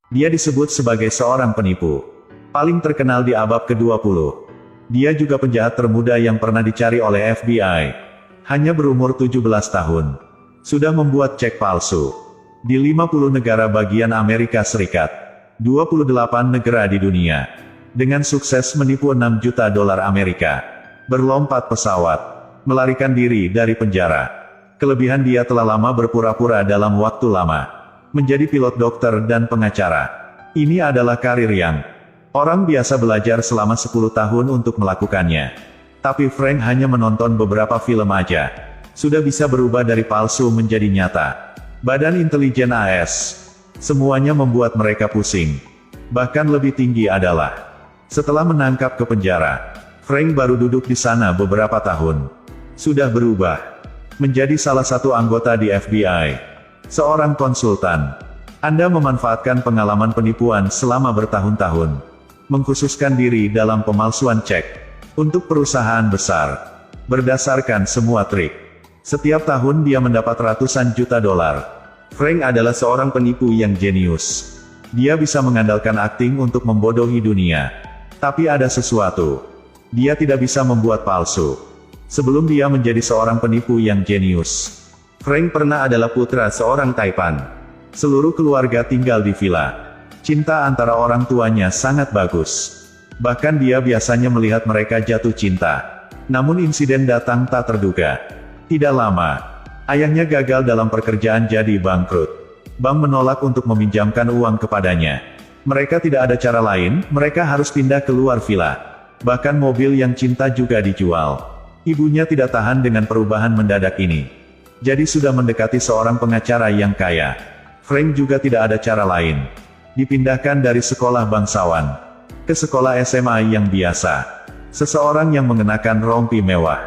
Dia disebut sebagai seorang penipu paling terkenal di abad ke-20. Dia juga penjahat termuda yang pernah dicari oleh FBI. Hanya berumur 17 tahun. Sudah membuat cek palsu di 50 negara bagian Amerika Serikat, 28 negara di dunia. Dengan sukses menipu 6 juta dolar Amerika. Berlompat pesawat, melarikan diri dari penjara. Kelebihan dia telah lama berpura-pura dalam waktu lama. Menjadi pilot dokter dan pengacara. Ini adalah karir yang orang biasa belajar selama 10 tahun untuk melakukannya. Tapi Frank hanya menonton beberapa film aja. Sudah bisa berubah dari palsu menjadi nyata. Badan intelijen AS. Semuanya membuat mereka pusing. Bahkan lebih tinggi adalah, setelah menangkap ke penjara, Frank baru duduk di sana beberapa tahun. Sudah berubah. Menjadi salah satu anggota di FBI. Seorang konsultan. Anda memanfaatkan pengalaman penipuan selama bertahun-tahun. Mengkhususkan diri dalam pemalsuan cek untuk perusahaan besar. Berdasarkan semua trik. Setiap tahun dia mendapat ratusan juta dolar. Frank adalah seorang penipu yang jenius. Dia bisa mengandalkan akting untuk membodohi dunia. Tapi ada sesuatu. Dia tidak bisa membuat palsu. Sebelum dia menjadi seorang penipu yang jenius, Frank pernah adalah putra seorang Taipan. Seluruh keluarga tinggal di villa. Cinta antara orang tuanya sangat bagus. Bahkan dia biasanya melihat mereka jatuh cinta. Namun insiden datang tak terduga. Tidak lama, ayahnya gagal dalam pekerjaan jadi bangkrut. Bank menolak untuk meminjamkan uang kepadanya. Mereka tidak ada cara lain, mereka harus pindah keluar villa. Bahkan mobil yang cinta juga dijual. Ibunya tidak tahan dengan perubahan mendadak ini. Jadi sudah mendekati seorang pengacara yang kaya. Frank juga tidak ada cara lain. Dipindahkan dari sekolah bangsawan ke sekolah SMA yang biasa. Seseorang yang mengenakan rompi mewah.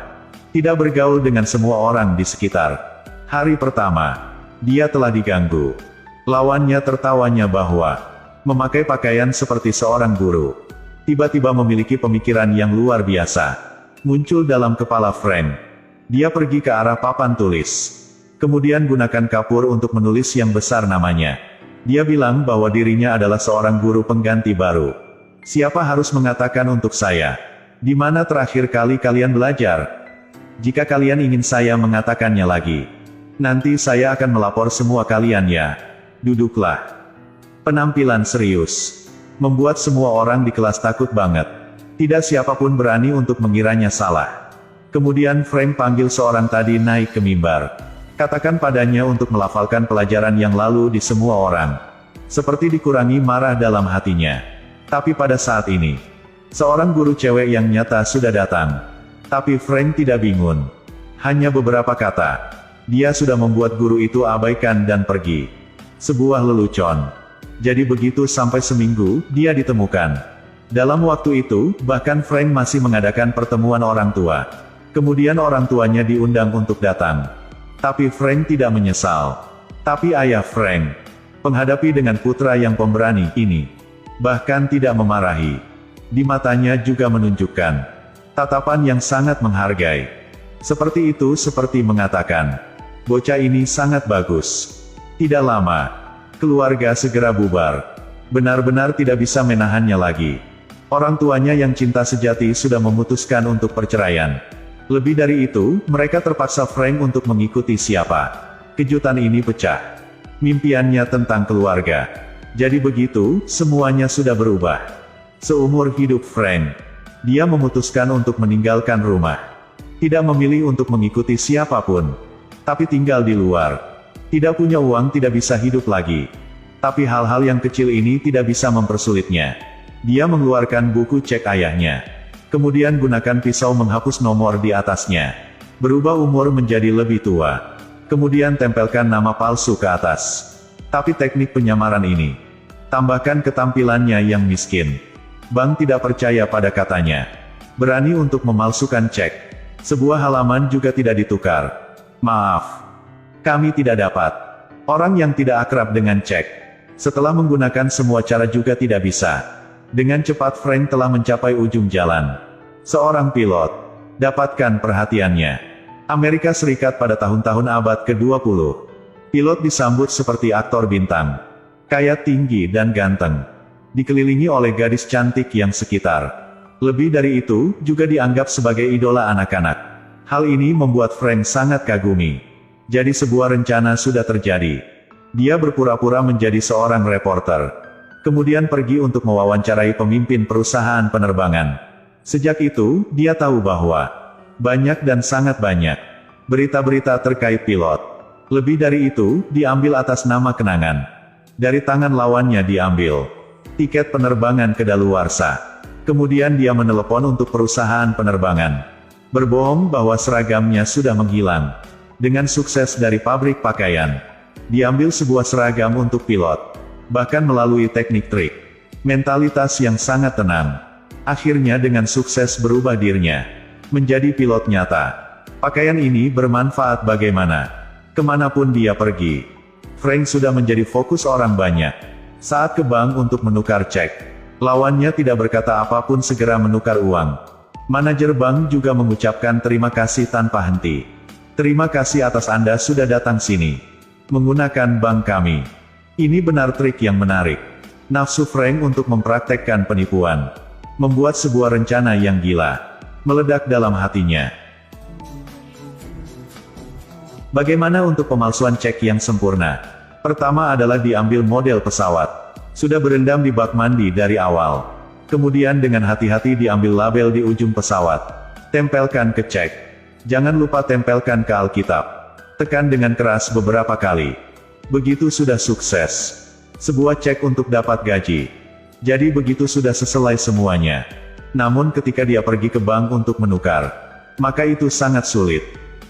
Tidak bergaul dengan semua orang di sekitar. Hari pertama, dia telah diganggu. Lawannya tertawanya bahwa memakai pakaian seperti seorang guru. Tiba-tiba memiliki pemikiran yang luar biasa. Muncul dalam kepala Frank. Dia pergi ke arah papan tulis. Kemudian gunakan kapur untuk menulis yang besar namanya. Dia bilang bahwa dirinya adalah seorang guru pengganti baru. Siapa harus mengatakan untuk saya? Di mana terakhir kali kalian belajar? Jika kalian ingin saya mengatakannya lagi, nanti saya akan melapor semua kalian ya. Duduklah. Penampilan serius. Membuat semua orang di kelas takut banget. Tidak siapapun berani untuk mengiranya salah. Kemudian Frank panggil seorang tadi naik ke mimbar. Katakan padanya untuk melafalkan pelajaran yang lalu di semua orang. Seperti dikurangi marah dalam hatinya. Tapi pada saat ini, seorang guru cewek yang nyata sudah datang. Tapi Frank tidak bingung. Hanya beberapa kata. Dia sudah membuat guru itu abaikan dan pergi. Sebuah lelucon. Jadi begitu sampai seminggu, dia ditemukan. Dalam waktu itu, bahkan Frank masih mengadakan pertemuan orang tua. Kemudian orang tuanya diundang untuk datang. Tapi Frank tidak menyesal. Tapi ayah Frank, menghadapi dengan putra yang pemberani ini, bahkan tidak memarahi. Di matanya juga menunjukkan tatapan yang sangat menghargai. Seperti itu seperti mengatakan, bocah ini sangat bagus. Tidak lama, keluarga segera bubar. Benar-benar tidak bisa menahannya lagi. Orang tuanya yang cinta sejati sudah memutuskan untuk perceraian. Lebih dari itu, mereka terpaksa Frank untuk mengikuti siapa. Kejutan ini pecah. Mimpiannya tentang keluarga. Jadi begitu, semuanya sudah berubah. Seumur hidup Frank, dia memutuskan untuk meninggalkan rumah. Tidak memilih untuk mengikuti siapapun. Tapi tinggal di luar. Tidak punya uang, tidak bisa hidup lagi. Tapi hal-hal yang kecil ini tidak bisa mempersulitnya. Dia mengeluarkan buku cek ayahnya. Kemudian gunakan pisau menghapus nomor di atasnya. Berubah umur menjadi lebih tua. Kemudian tempelkan nama palsu ke atas. Tapi teknik penyamaran ini. Tambahkan ketampilannya yang miskin. Bank tidak percaya pada katanya. Berani untuk memalsukan cek. Sebuah halaman juga tidak ditukar. Maaf. Kami tidak dapat. Orang yang tidak akrab dengan cek. Setelah menggunakan semua cara juga tidak bisa. Dengan cepat Frank telah mencapai ujung jalan. Seorang pilot. Dapatkan perhatiannya. Amerika Serikat pada tahun-tahun abad ke-20. Pilot disambut seperti aktor bintang. Kaya, tinggi dan ganteng. Dikelilingi oleh gadis cantik yang sekitar. Lebih dari itu, juga dianggap sebagai idola anak-anak. Hal ini membuat Frank sangat kagumi. Jadi sebuah rencana sudah terjadi. Dia berpura-pura menjadi seorang reporter. Kemudian pergi untuk mewawancarai pemimpin perusahaan penerbangan. Sejak itu, dia tahu bahwa banyak dan sangat banyak berita-berita terkait pilot. Lebih dari itu, diambil atas nama kenangan. Dari tangan lawannya diambil tiket penerbangan kedaluarsa. Kemudian dia menelepon untuk perusahaan penerbangan. Berbohong bahwa seragamnya sudah menghilang. Dengan sukses dari pabrik pakaian, diambil sebuah seragam untuk pilot. Bahkan melalui teknik trik, mentalitas yang sangat tenang. Akhirnya dengan sukses berubah dirinya menjadi pilot nyata. Pakaian ini bermanfaat bagaimana kemanapun dia pergi. Frank sudah menjadi fokus orang banyak. Saat ke bank untuk menukar cek, lawannya tidak berkata apapun, segera menukar uang. Manajer bank juga mengucapkan terima kasih tanpa henti. Terima kasih atas Anda sudah datang sini menggunakan bank kami. Ini benar trik yang menarik. Nafsu Frank untuk mempraktekkan penipuan membuat sebuah rencana yang gila meledak dalam hatinya. Bagaimana untuk pemalsuan cek yang sempurna? Pertama adalah diambil model pesawat. Sudah berendam di bak mandi dari awal. Kemudian dengan hati-hati diambil label di ujung pesawat. Tempelkan ke cek. Jangan lupa tempelkan ke Alkitab. Tekan dengan keras beberapa kali. Begitu sudah sukses. Sebuah cek untuk dapat gaji. Jadi begitu sudah selesai semuanya. Namun ketika dia pergi ke bank untuk menukar, maka itu sangat sulit.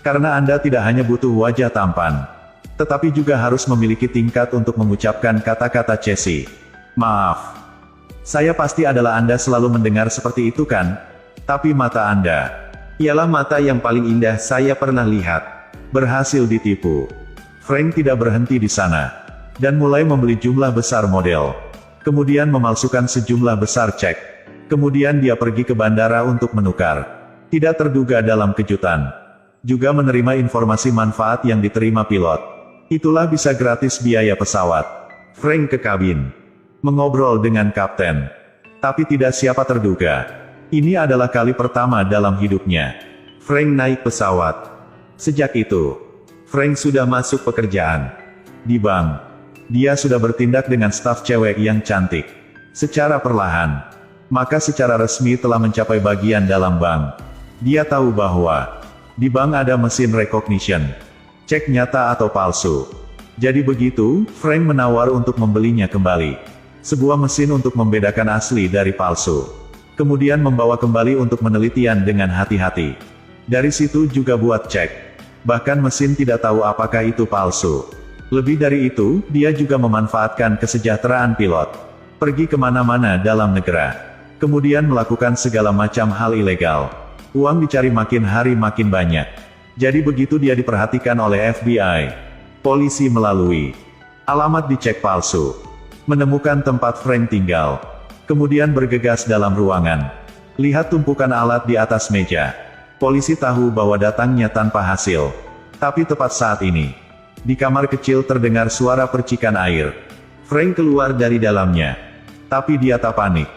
Karena Anda tidak hanya butuh wajah tampan, tetapi juga harus memiliki tingkat untuk mengucapkan kata-kata Chessy. Maaf. Saya pasti adalah Anda selalu mendengar seperti itu kan? Tapi mata Anda ialah mata yang paling indah saya pernah lihat. Berhasil ditipu. Frank tidak berhenti di sana. Dan mulai membeli jumlah besar model. Kemudian memalsukan sejumlah besar cek. Kemudian dia pergi ke bandara untuk menukar. Tidak terduga dalam kejutan. Juga menerima informasi manfaat yang diterima pilot. Itulah bisa gratis biaya pesawat. Frank ke kabin. Mengobrol dengan kapten. Tapi tidak siapa terduga. Ini adalah kali pertama dalam hidupnya Frank naik pesawat. Sejak itu, Frank sudah masuk pekerjaan di bank. Dia sudah bertindak dengan staf cewek yang cantik. Secara perlahan. Maka secara resmi telah mencapai bagian dalam bank. Dia tahu bahwa di bank ada mesin recognition. Cek nyata atau palsu. Jadi begitu, Frank menawar untuk membelinya kembali. Sebuah mesin untuk membedakan asli dari palsu. Kemudian membawa kembali untuk penelitian dengan hati-hati. Dari situ juga buat cek. Bahkan mesin tidak tahu apakah itu palsu. Lebih dari itu, dia juga memanfaatkan kesejahteraan pilot. Pergi kemana-mana dalam negara. Kemudian melakukan segala macam hal ilegal. Uang dicari makin hari makin banyak. Jadi begitu dia diperhatikan oleh FBI. Polisi melalui alamat dicek palsu. Menemukan tempat Frank tinggal. Kemudian bergegas dalam ruangan. Lihat tumpukan alat di atas meja. Polisi tahu bahwa datangnya tanpa hasil. Tapi tepat saat ini, di kamar kecil terdengar suara percikan air. Frank keluar dari dalamnya. Tapi dia tak panik.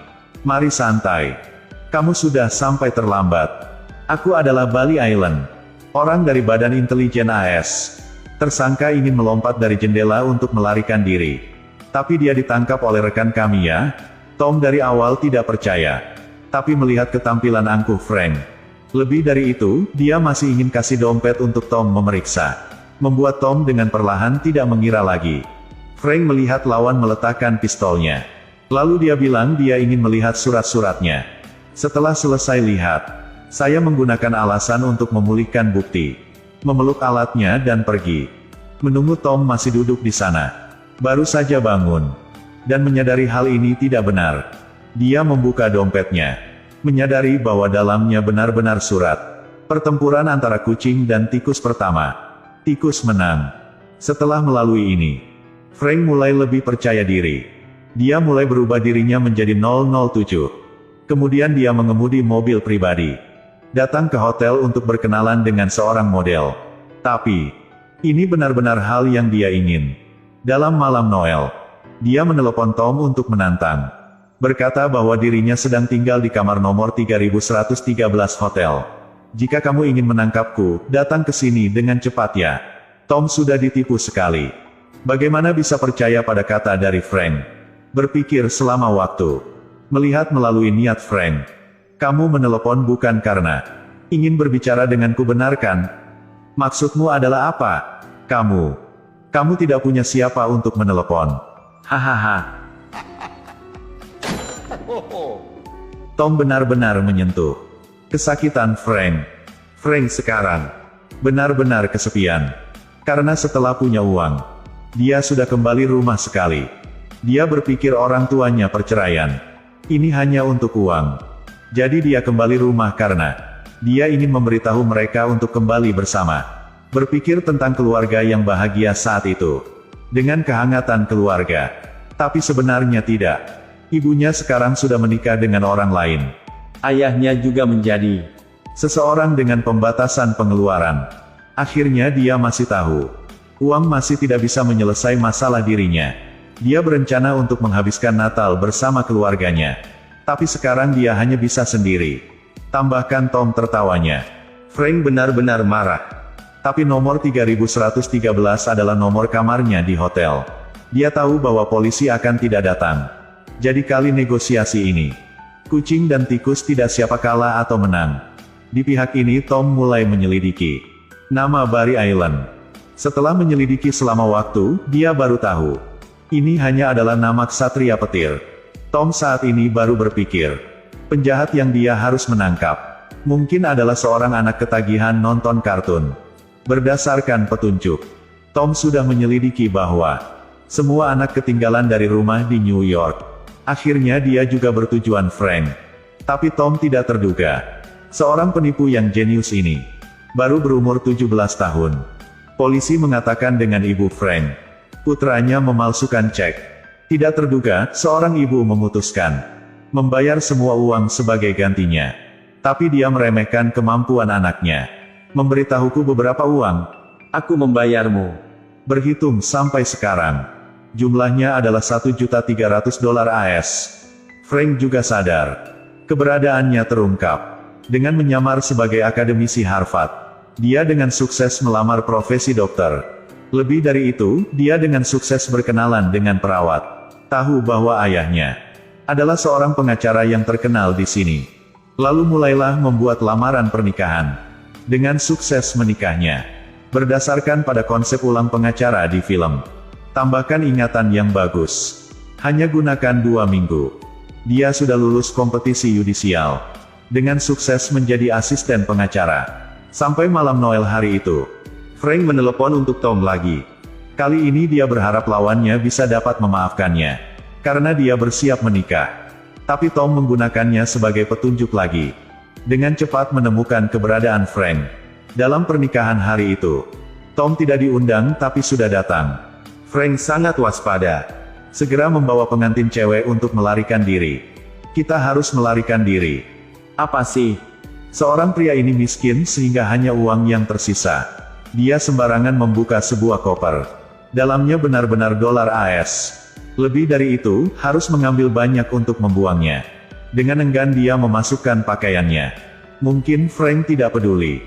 Mari santai. Kamu sudah sampai terlambat. Aku adalah Bali Island. Orang dari Badan Intelijen AS. Tersangka ingin melompat dari jendela untuk melarikan diri. Tapi dia ditangkap oleh rekan kami ya. Tom dari awal tidak percaya. Tapi melihat ketampilan angkuh Frank. Lebih dari itu, dia masih ingin kasih dompet untuk Tom memeriksa. Membuat Tom dengan perlahan tidak mengira lagi. Frank melihat lawan meletakkan pistolnya. Lalu dia bilang dia ingin melihat surat-suratnya. Setelah selesai lihat, saya menggunakan alasan untuk memulihkan bukti. Memeluk alatnya dan pergi. Menunggu Tom masih duduk di sana. Baru saja bangun. Dan menyadari hal ini tidak benar. Dia membuka dompetnya. Menyadari bahwa dalamnya benar-benar surat. Pertempuran antara kucing dan tikus pertama. Tikus menang. Setelah melalui ini, Frank mulai lebih percaya diri. Dia mulai berubah dirinya menjadi 007. Kemudian dia mengemudi mobil pribadi. Datang ke hotel untuk berkenalan dengan seorang model. Tapi, ini benar-benar hal yang dia ingin. Dalam malam Noel, Dia menelepon Tom untuk menantang. Berkata bahwa dirinya sedang tinggal di kamar nomor 3113 hotel. Jika kamu ingin menangkapku, datang ke sini dengan cepat ya. Tom sudah ditipu sekali. Bagaimana bisa percaya pada kata dari Frank? Berpikir selama waktu. Melihat melalui niat Frank. Kamu menelepon bukan karena ingin berbicara denganku, benar kan? Maksudmu adalah apa? Kamu tidak punya siapa untuk menelepon. Hahaha. Tom benar-benar menyentuh kesakitan Frank. Frank sekarang benar-benar kesepian. Karena setelah punya uang, dia sudah kembali rumah sekali. Dia berpikir orang tuanya perceraian. Ini hanya untuk uang. Jadi dia kembali rumah karena dia ingin memberitahu mereka untuk kembali bersama. Berpikir tentang keluarga yang bahagia saat itu. Dengan kehangatan keluarga. Tapi sebenarnya tidak. Ibunya sekarang sudah menikah dengan orang lain. Ayahnya juga menjadi seseorang dengan pembatasan pengeluaran. Akhirnya dia masih tahu. Uang masih tidak bisa menyelesaikan masalah dirinya. Dia berencana untuk menghabiskan Natal bersama keluarganya. Tapi sekarang dia hanya bisa sendiri. Tambahkan Tom tertawanya. Frank benar-benar marah. Tapi nomor 3113 adalah nomor kamarnya di hotel. Dia tahu bahwa polisi akan tidak datang. Jadi kali negosiasi ini, kucing dan tikus tidak siapa kalah atau menang. Di pihak ini Tom mulai menyelidiki nama Barry Island. Setelah menyelidiki selama waktu, dia baru tahu. Ini hanya adalah nama ksatria petir. Tom saat ini baru berpikir. Penjahat yang dia harus menangkap. Mungkin adalah seorang anak ketagihan nonton kartun. Berdasarkan petunjuk, Tom sudah menyelidiki bahwa semua anak ketinggalan dari rumah di New York. Akhirnya dia juga bertujuan Frank. Tapi Tom tidak terduga. Seorang penipu yang jenius ini baru berumur 17 tahun. Polisi mengatakan dengan ibu Frank. Putranya memalsukan cek. Tidak terduga, seorang ibu memutuskan membayar semua uang sebagai gantinya. Tapi dia meremehkan kemampuan anaknya. Memberitahuku beberapa uang. Aku membayarmu. Berhitung sampai sekarang. Jumlahnya adalah $1.300.000 AS. Frank juga sadar. Keberadaannya terungkap. Dengan menyamar sebagai akademisi Harvard. Dia dengan sukses melamar profesi dokter. Lebih dari itu, dia dengan sukses berkenalan dengan perawat. Tahu bahwa ayahnya adalah seorang pengacara yang terkenal di sini. Lalu mulailah membuat lamaran pernikahan. Dengan sukses menikahnya. Berdasarkan pada konsep ulang pengacara di film. Tambahkan ingatan yang bagus. Hanya gunakan 2 minggu. Dia sudah lulus kompetisi yudisial. Dengan sukses menjadi asisten pengacara. Sampai malam Noel hari itu. Frank menelepon untuk Tom lagi. Kali ini dia berharap lawannya bisa dapat memaafkannya. Karena dia bersiap menikah. Tapi Tom menggunakannya sebagai petunjuk lagi. Dengan cepat menemukan keberadaan Frank. Dalam pernikahan hari itu. Tom tidak diundang tapi sudah datang. Frank sangat waspada. Segera membawa pengantin cewek untuk melarikan diri. Kita harus melarikan diri. Apa sih? Seorang pria ini miskin sehingga hanya uang yang tersisa. Dia sembarangan membuka sebuah koper. Dalamnya benar-benar dolar AS. Lebih dari itu, harus mengambil banyak untuk membuangnya. Dengan enggan dia memasukkan pakaiannya. Mungkin Frank tidak peduli.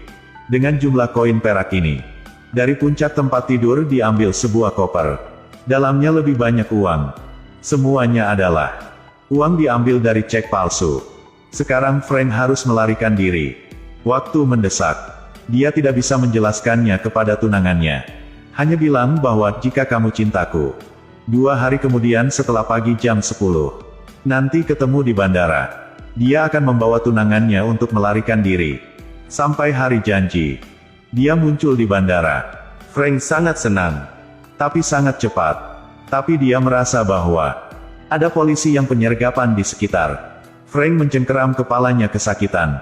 Dengan jumlah koin perak ini. Dari puncak tempat tidur diambil sebuah koper. Dalamnya lebih banyak uang. Semuanya adalah uang diambil dari cek palsu. Sekarang Frank harus melarikan diri. Waktu mendesak. Dia tidak bisa menjelaskannya kepada tunangannya. Hanya bilang bahwa jika kamu cintaku. 2 hari kemudian setelah pagi jam 10. Nanti ketemu di bandara. Dia akan membawa tunangannya untuk melarikan diri. Sampai hari janji. Dia muncul di bandara. Frank sangat senang. Tapi sangat cepat. Tapi dia merasa bahwa ada polisi yang penyergapan di sekitar. Frank mencengkeram kepalanya kesakitan.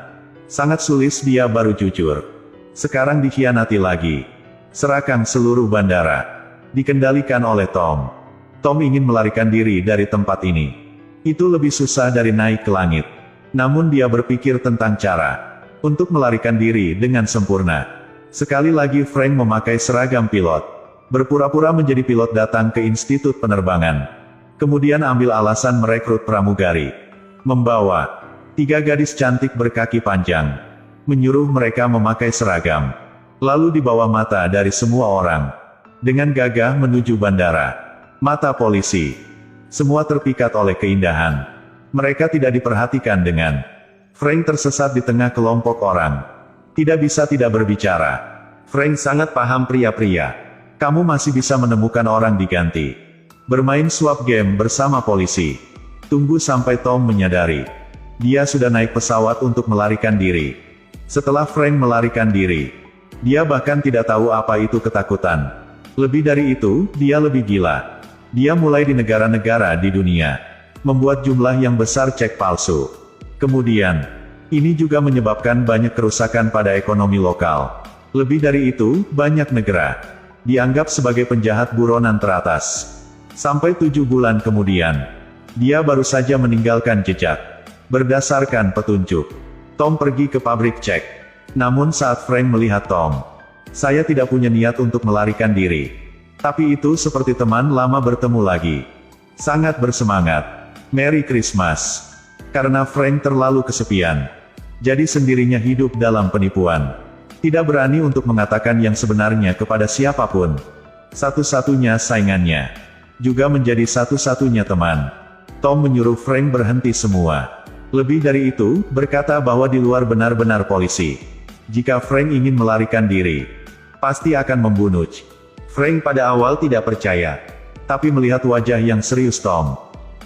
Sangat sulit dia baru jujur. Sekarang dikhianati lagi. Serahkan seluruh bandara. Dikendalikan oleh Tom. Tom ingin melarikan diri dari tempat ini. Itu lebih susah dari naik ke langit. Namun dia berpikir tentang cara untuk melarikan diri dengan sempurna. Sekali lagi Frank memakai seragam pilot. Berpura-pura menjadi pilot datang ke institut penerbangan. Kemudian ambil alasan merekrut pramugari. Membawa 3 gadis cantik berkaki panjang. Menyuruh mereka memakai seragam. Lalu dibawa mata dari semua orang. Dengan gagah menuju bandara. Mata polisi. Semua terpikat oleh keindahan. Mereka tidak diperhatikan dengan. Frank tersesat di tengah kelompok orang. Tidak bisa tidak berbicara. Frank sangat paham pria-pria. Kamu masih bisa menemukan orang diganti. Bermain swap game bersama polisi. Tunggu sampai Tom menyadari. Dia sudah naik pesawat untuk melarikan diri. Setelah Frank melarikan diri, dia bahkan tidak tahu apa itu ketakutan. Lebih dari itu, dia lebih gila. Dia mulai di negara-negara di dunia. Membuat jumlah yang besar cek palsu. Kemudian, ini juga menyebabkan banyak kerusakan pada ekonomi lokal. Lebih dari itu, banyak negara dianggap sebagai penjahat buronan teratas. Sampai 7 bulan kemudian, dia baru saja meninggalkan jejak. Berdasarkan petunjuk, Tom pergi ke pabrik cek. Namun saat Frank melihat Tom, saya tidak punya niat untuk melarikan diri. Tapi itu seperti teman lama bertemu lagi. Sangat bersemangat. Merry Christmas. Karena Frank terlalu kesepian. Jadi sendirinya hidup dalam penipuan. Tidak berani untuk mengatakan yang sebenarnya kepada siapapun. Satu-satunya saingannya. Juga menjadi satu-satunya teman. Tom menyuruh Frank berhenti semua. Lebih dari itu, berkata bahwa di luar benar-benar polisi. Jika Frank ingin melarikan diri, pasti akan membunuh. Frank pada awal tidak percaya. Tapi melihat wajah yang serius Tom,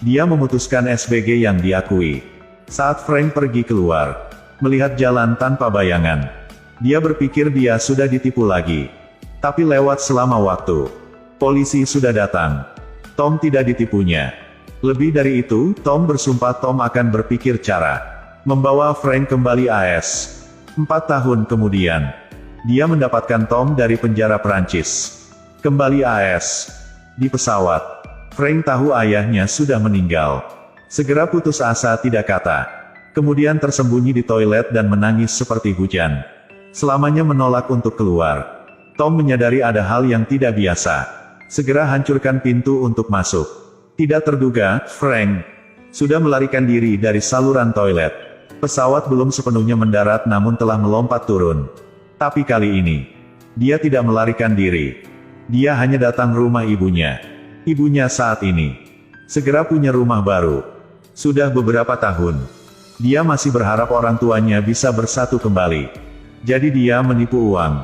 dia memutuskan SBG yang diakui. Saat Frank pergi keluar, melihat jalan tanpa bayangan, dia berpikir dia sudah ditipu lagi. Tapi lewat selama waktu, polisi sudah datang. Tom tidak ditipunya. Lebih dari itu, Tom bersumpah Tom akan berpikir cara membawa Frank kembali AS. 4 tahun kemudian, dia mendapatkan Tom dari penjara Prancis. Kembali AS. Di pesawat, Frank tahu ayahnya sudah meninggal. Segera putus asa tidak kata. Kemudian tersembunyi di toilet dan menangis seperti hujan. Selamanya menolak untuk keluar. Tom menyadari ada hal yang tidak biasa. Segera hancurkan pintu untuk masuk. Tidak terduga, Frank sudah melarikan diri dari saluran toilet. Pesawat belum sepenuhnya mendarat namun telah melompat turun. Tapi kali ini, dia tidak melarikan diri. Dia hanya datang rumah ibunya. Ibunya saat ini segera punya rumah baru. Sudah beberapa tahun, dia masih berharap orang tuanya bisa bersatu kembali. Jadi dia menipu uang.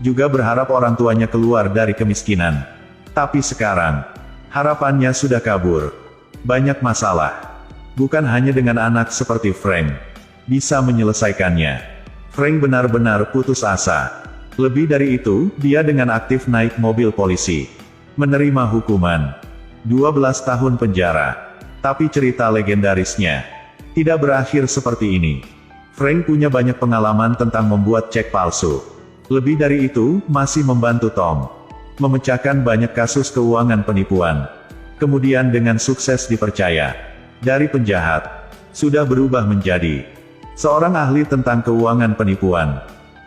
Juga berharap orang tuanya keluar dari kemiskinan. Tapi sekarang, harapannya sudah kabur. Banyak masalah. Bukan hanya dengan anak seperti Frank bisa menyelesaikannya. Frank benar-benar putus asa. Lebih dari itu, dia dengan aktif naik mobil polisi. Menerima hukuman 12 tahun penjara. Tapi cerita legendarisnya tidak berakhir seperti ini. Frank punya banyak pengalaman tentang membuat cek palsu. Lebih dari itu, masih membantu Tom memecahkan banyak kasus keuangan penipuan. Kemudian dengan sukses dipercaya dari penjahat, sudah berubah menjadi seorang ahli tentang keuangan penipuan.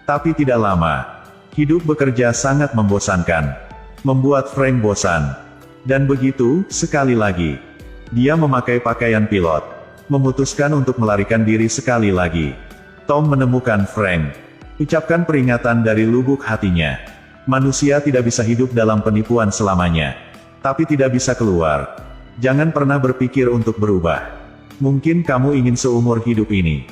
Tapi tidak lama, hidup bekerja sangat membosankan. Membuat Frank bosan. Dan begitu, sekali lagi, dia memakai pakaian pilot. Memutuskan untuk melarikan diri sekali lagi. Tom menemukan Frank. Ucapkan peringatan dari lubuk hatinya. Manusia tidak bisa hidup dalam penipuan selamanya. Tapi tidak bisa keluar. Jangan pernah berpikir untuk berubah. Mungkin kamu ingin seumur hidup ini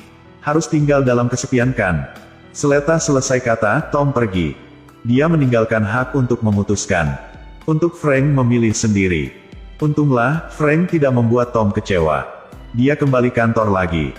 harus tinggal dalam kesepian kan? Seleta selesai kata, Tom pergi. Dia meninggalkan hak untuk memutuskan. Untuk Frank memilih sendiri. Untunglah, Frank tidak membuat Tom kecewa. Dia kembali kantor lagi.